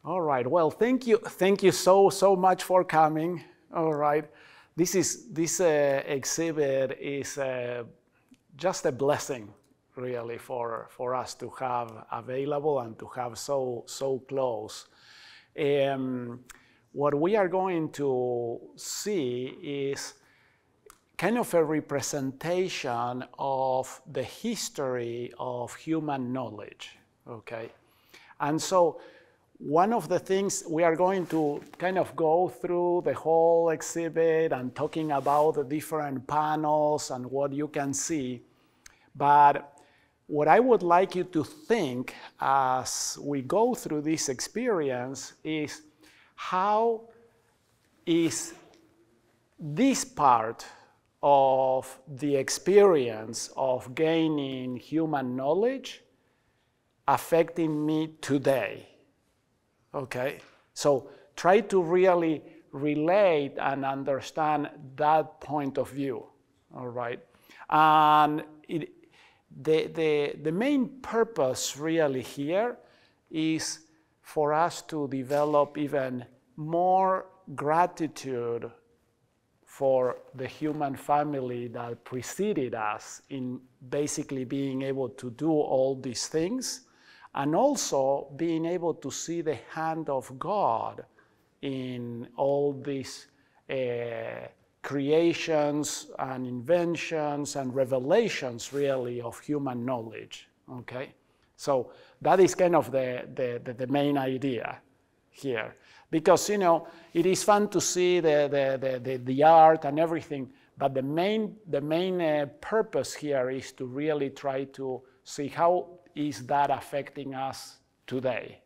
All right. Well, thank you so much for coming. All right. This exhibit is just a blessing, really, for us to have available and to have so close. What we are going to see is kind of a representation of the history of human knowledge. Okay, and so one of the things we are going to kind of go through the whole exhibit and talking about the different panels and what you can see. But what I would like you to think as we go through this experience is, how is this part of the experience of gaining human knowledge affecting me today? Okay, so try to really relate and understand that point of view, all right? And the main purpose really here is for us to develop even more gratitude for the human family that preceded us in basically being able to do all these things, and also being able to see the hand of God in all these creations and inventions and revelations, really, of human knowledge. Okay, so that is kind of the main idea here, because it is fun to see the art and everything, but the main purpose here is to really try to see how is that affecting us today,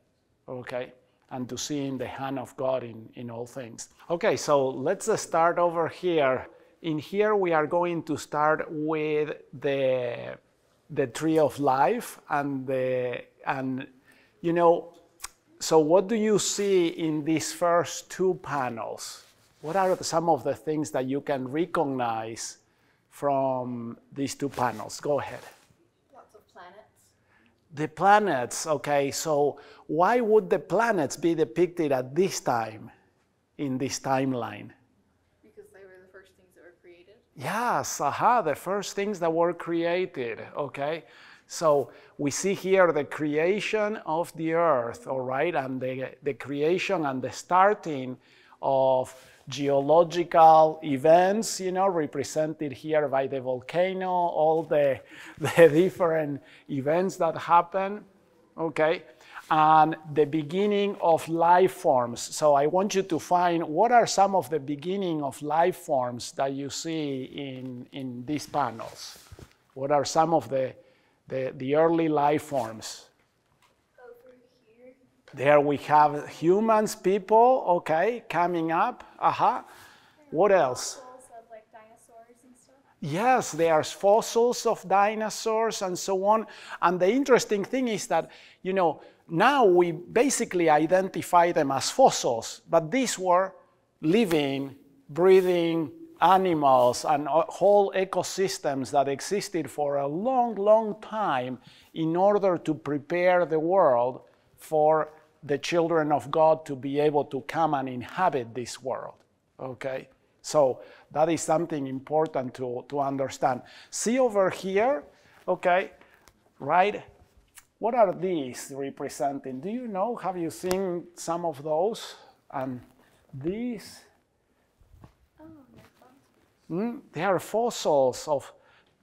okay? And to see in the hand of God in all things. Okay, so let's start over here. In here we are going to start with the tree of life so what do you see in these first two panels? What are some of the things that you can recognize from these two panels? Go ahead. The planets, okay, so why would the planets be depicted at this time, in this timeline? Because they were the first things that were created? Yes, the first things that were created, okay? So we see here the creation of the earth, all right, and the creation and the starting of geological events, represented here by the volcano, all the different events that happen, okay? And the beginning of life forms. So I want you to find what are some of the beginning of life forms that you see in these panels. What are some of the early life forms? There we have humans, people, okay, coming up. What else? Fossils of like dinosaurs and stuff. Yes, there are fossils of dinosaurs and so on. And the interesting thing is that, now we basically identify them as fossils, but these were living, breathing animals and whole ecosystems that existed for a long time in order to prepare the world for the children of God to be able to come and inhabit this world, okay? So that is something important to understand. See over here, okay, right? What are these representing? Do you know, have you seen some of those? And these, they are fossils of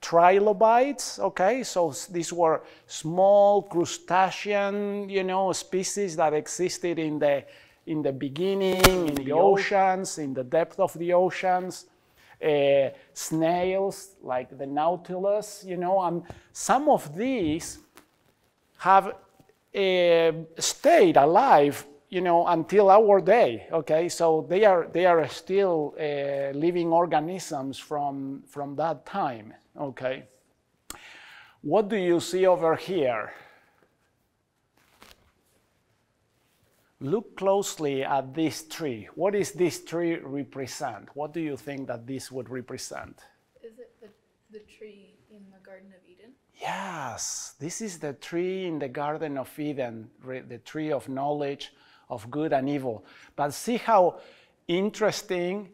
trilobites, okay? So these were small crustacean, species that existed in the beginning, in the oceans, in the depth of the oceans. Snails, like the Nautilus, and some of these have stayed alive, until our day, okay? So they are still living organisms from that time, okay? What do you see over here? Look closely at this tree. What does this tree represent? What do you think that this would represent? Is it the tree in the Garden of Eden? Yes, this is the tree in the Garden of Eden, the tree of knowledge of good and evil. But see how interesting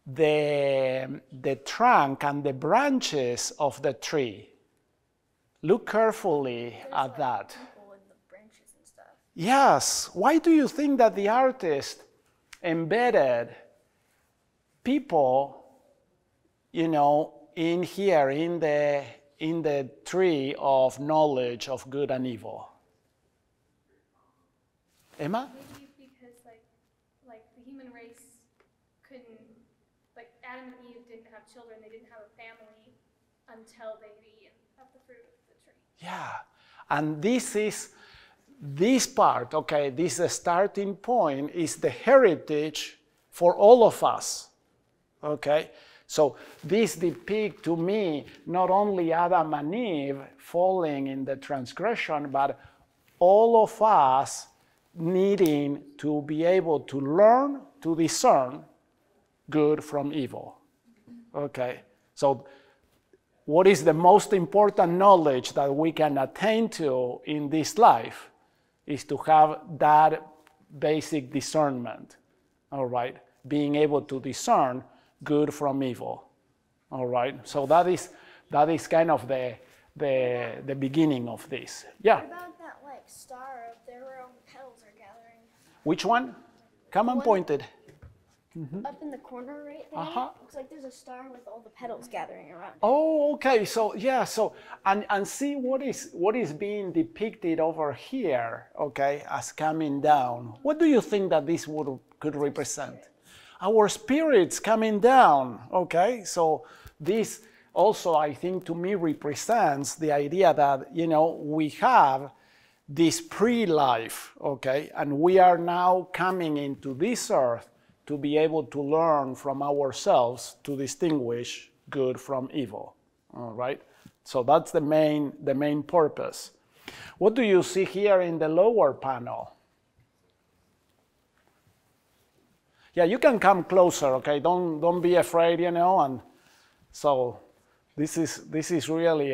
the trunk and the branches of the tree. Look carefully at that. People in the branches and stuff. Yes. Why do you think that the artist embedded people, you know, in here, in the tree of knowledge of good and evil? Emma? Maybe because like the human race couldn't, like Adam and Eve didn't have children, they didn't have a family until they'd eaten of the fruit of the tree. Yeah. And this part, okay, this starting point is the heritage for all of us. Okay? So this depicts to me not only Adam and Eve falling in the transgression, but all of us needing to be able to learn to discern good from evil. Okay? So what is the most important knowledge that we can attain to in this life is to have that basic discernment. All right? Being able to discern good from evil. All right? So that is kind of the beginning of this. Yeah. What about that like star up there where all the petals are gathering? Which one? Come on, pointed. Up in the corner right there. Looks like there's a star with all the petals gathering around it. Oh, okay. So yeah. So and see what is being depicted over here. Okay, as coming down. What do you think that this could represent? Our spirits coming down. Okay. So this also, I think, to me represents the idea that, you know, we have this pre-life. Okay, and we are now coming into this earth to be able to learn from ourselves to distinguish good from evil. All right? So that's the main purpose. What do you see here in the lower panel? Yeah, you can come closer, okay? Don't be afraid, you know. And so this is really,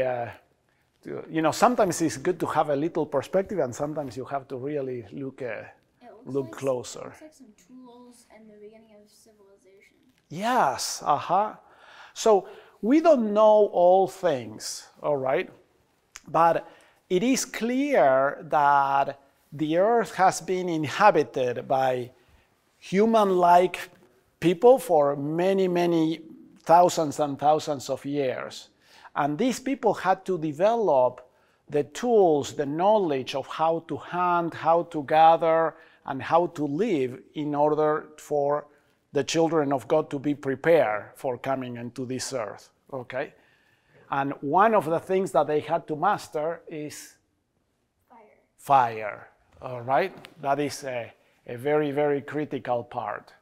you know, sometimes it's good to have a little perspective, and sometimes you have to really look closer. It looks like some tools and the beginning of civilization. Yes, So we don't know all things, all right? But it is clear that the earth has been inhabited by human-like people for many, many thousands and thousands of years. And these people had to develop the tools, the knowledge of how to hunt, how to gather, and how to live in order for the children of God to be prepared for coming into this earth, okay? And one of the things that they had to master is fire, all right? That is a very, very critical part.